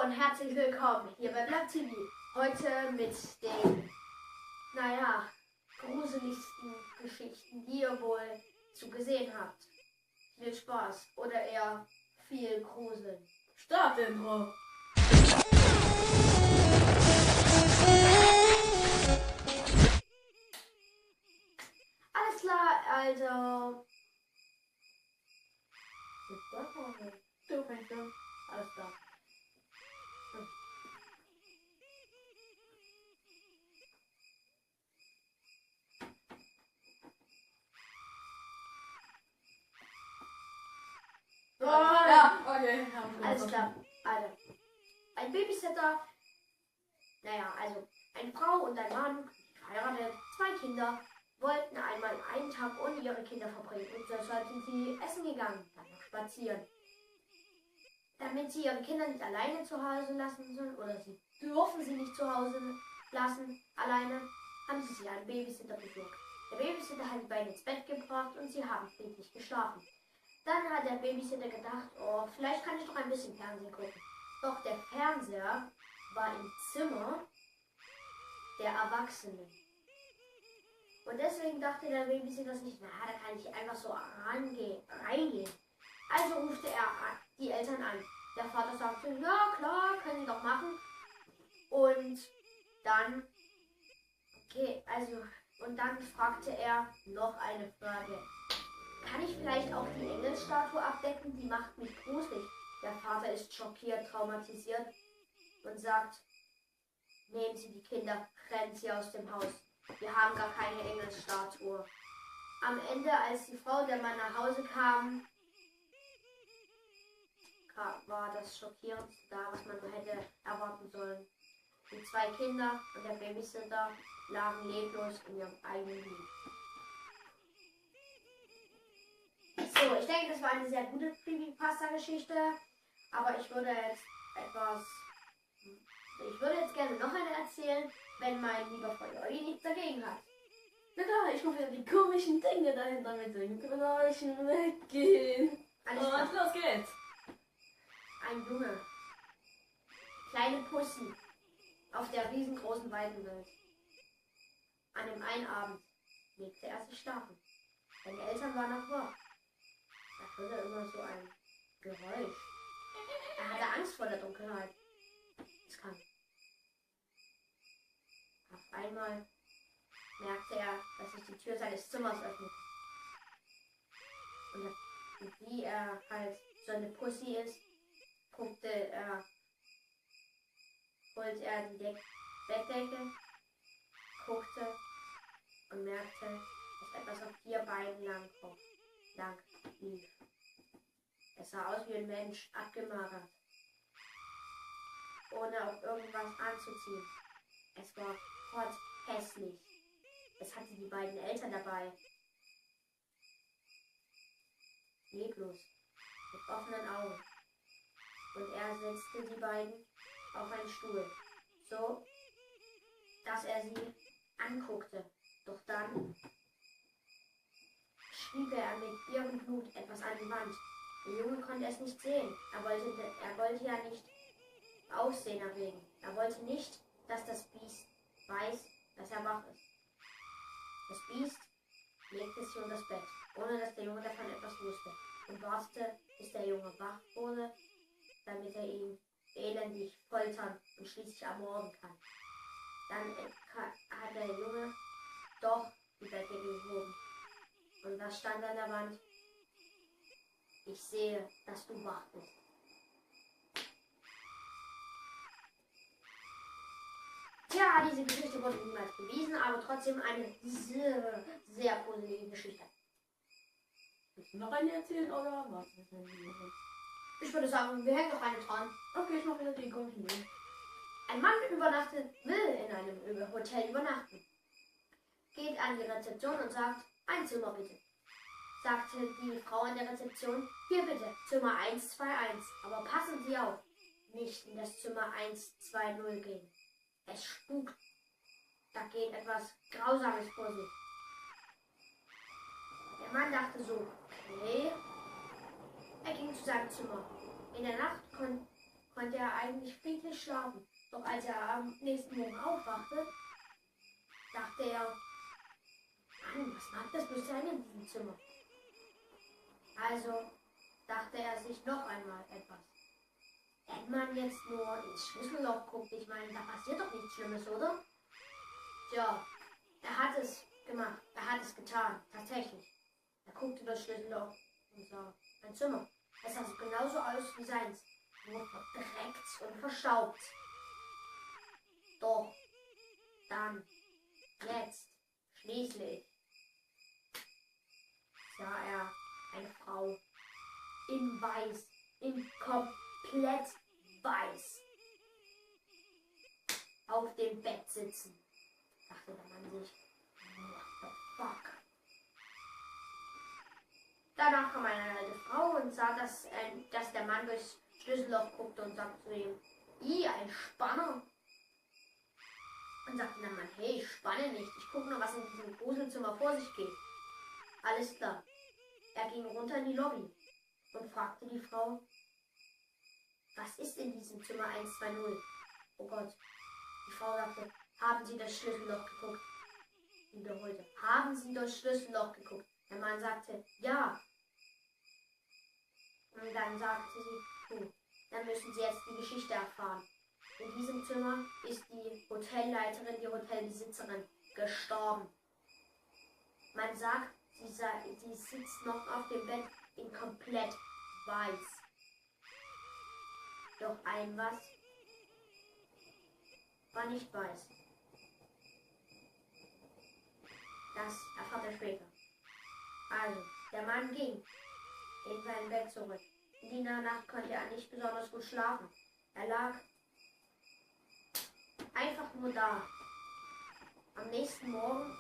und herzlich willkommen hier bei Blatt TV. Heute mit den, gruseligsten Geschichten, die ihr wohl zu gesehen habt. Viel Spaß oder eher viel Gruseln. Start-Intro. Alles klar, also... Du fängst an. Alles klar. Ja, okay. Alles klar. Also, ein Babysitter, eine Frau und ein Mann, verheiratet, 2 Kinder, wollten einmal einen Tag ohne ihre Kinder verbringen und deshalb sind sie essen gegangen, dann noch spazieren. Damit sie ihre Kinder nicht alleine zu Hause lassen sollen, oder sie dürfen sie nicht zu Hause lassen, alleine, haben sie sich einen Babysitter besucht. Der Babysitter hat die beiden ins Bett gebracht und sie haben friedlich geschlafen. Dann hat der Babysitter gedacht, oh, vielleicht kann ich doch ein bisschen Fernsehen gucken. Doch der Fernseher war im Zimmer der Erwachsenen. Und deswegen dachte der Babysitter sich, da kann ich einfach so reingehen. Also rufte er die Eltern an. Der Vater sagte, ja klar, können Sie doch machen. Und dann, dann fragte er noch eine Frage. Kann ich vielleicht auch die Engelsstatue abdecken? Die macht mich gruselig. Der Vater ist schockiert, traumatisiert und sagt, nehmen Sie die Kinder, rennen Sie aus dem Haus. Wir haben gar keine Engelsstatue. Am Ende, als die Frau und der Mann nach Hause kamen, war das schockierendste da, was man hätte erwarten sollen. Die 2 Kinder und der Babysitter lagen leblos in ihrem eigenen Lied. So, ich denke, das war eine sehr gute Creepypasta-Geschichte, aber ich würde jetzt gerne noch eine erzählen, wenn mein lieber Freund Olli nichts dagegen hat. Na klar, ich muss ja die komischen Dinge dahinter mitsingen. Geräuschen weggehen. Alles Und klar. los geht's. Ein Junge, kleine Pussy, auf der riesengroßen weiten Welt. An dem einen Abend legte er sich schlafen. Seine Eltern waren noch wach. Da hörte er immer so ein Geräusch. Er hatte Angst vor der Dunkelheit. Es kam. Auf einmal merkte er, dass sich die Tür seines Zimmers öffnete. Und wie er halt so eine Pussy ist, holte er die Bettdecke, guckte und merkte, dass etwas auf 4 Beinen lang lief. Es sah aus wie ein Mensch, abgemagert, ohne auch irgendwas anzuziehen. Es war hässlich. Es hatte die beiden Eltern dabei. Leblos, mit offenen Augen. Und er setzte die beiden auf einen Stuhl, so dass er sie anguckte. Doch dann schrieb er mit ihrem Blut etwas an die Wand. Der Junge konnte es nicht sehen. Er wollte ja nicht Aufsehen erregen. Er wollte nicht, dass das Biest weiß, dass er wach ist. Das Biest legte sich unter das Bett, ohne dass der Junge davon etwas wusste, und wartete, bis der Junge wach wurde, damit er ihn elendig foltern und schließlich ermorden kann. Dann hat der Junge doch die Bettdecke gehoben. Und was stand an der Wand? Ich sehe, dass du wach bist. Tja, diese Geschichte wurde niemals bewiesen, aber trotzdem eine sehr, sehr gruselige Geschichte. Willst du noch eine erzählen oder was? Ich würde sagen, wir hängen noch eine dran. Okay, ich mache wieder die komischen Dinge. Ein Mann will in einem Hotel übernachten. Geht an die Rezeption und sagt, ein Zimmer bitte. Sagte die Frau an der Rezeption, hier bitte, Zimmer 121. Aber passen Sie auf, nicht in das Zimmer 120 gehen. Es spukt. Da geht etwas Grausames vor sich. Der Mann dachte so, okay. Er ging zu seinem Zimmer. In der Nacht konnte er eigentlich friedlich schlafen. Doch als er am nächsten Morgen aufwachte, dachte er, Mann, was mag das bloß sein in diesem Zimmer? Also dachte er sich noch einmal etwas. Wenn man jetzt nur ins Schlüsselloch guckt, ich meine, da passiert doch nichts Schlimmes, oder? Tja, er hat es gemacht, er hat es getan, tatsächlich. Er guckte das Schlüsselloch und sah ein Zimmer. Es sah so genauso aus wie seins, nur verdreckt und verstaubt. Doch dann, jetzt, schließlich, sah er eine Frau in weiß, in komplett weiß, auf dem Bett sitzen. Dachte der Mann sich, what the fuck? Danach kam eine alte Frau und sah, dass der Mann durchs Schlüsselloch guckte und sagte zu ihm, ein Spanner. Und sagte der Mann, hey, ich spanne nicht, ich gucke nur, was in diesem Gruselzimmer vor sich geht. Alles klar. Er ging runter in die Lobby und fragte die Frau, was ist in diesem Zimmer 120? Oh Gott. Die Frau sagte, haben Sie das Schlüsselloch geguckt? Wiederholte, haben Sie das Schlüsselloch geguckt? Der Mann sagte, ja. Und dann sagte sie, dann müssen Sie jetzt die Geschichte erfahren. In diesem Zimmer ist die Hotelleiterin, die Hotelbesitzerin, gestorben. Man sagt, sie sitzt noch auf dem Bett in komplett weiß. Doch ein was war nicht weiß. Das erfahrt er später. Also, der Mann ging in sein Bett zurück. In dieser Nacht konnte er nicht besonders gut schlafen. Er lag einfach nur da. Am nächsten Morgen,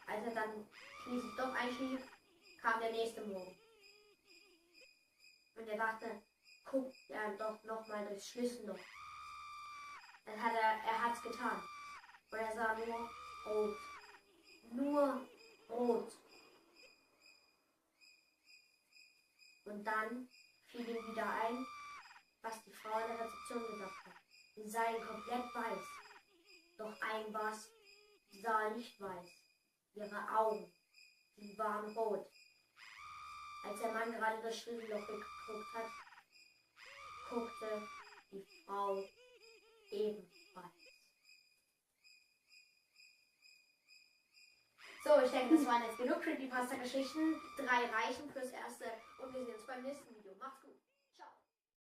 als er dann schließlich doch einschlief, kam der nächste Morgen. Und er dachte, guckt er doch nochmal durchs Schlüsselloch. Dann hat er hat's getan. Und er sah nur rot. Nur rot. Und dann fiel ihm wieder ein, was die Frau in der Rezeption gesagt hat. Sie seien komplett weiß. Doch ein was sah nicht weiß. Ihre Augen, die waren rot. Als der Mann gerade das Schlüsselloch geguckt hat, guckte die Frau ebenfalls. So, ich denke, das waren jetzt genug Creepypasta-Geschichten. 3 reichen fürs Erste und wir sehen uns beim nächsten Video. Macht's gut.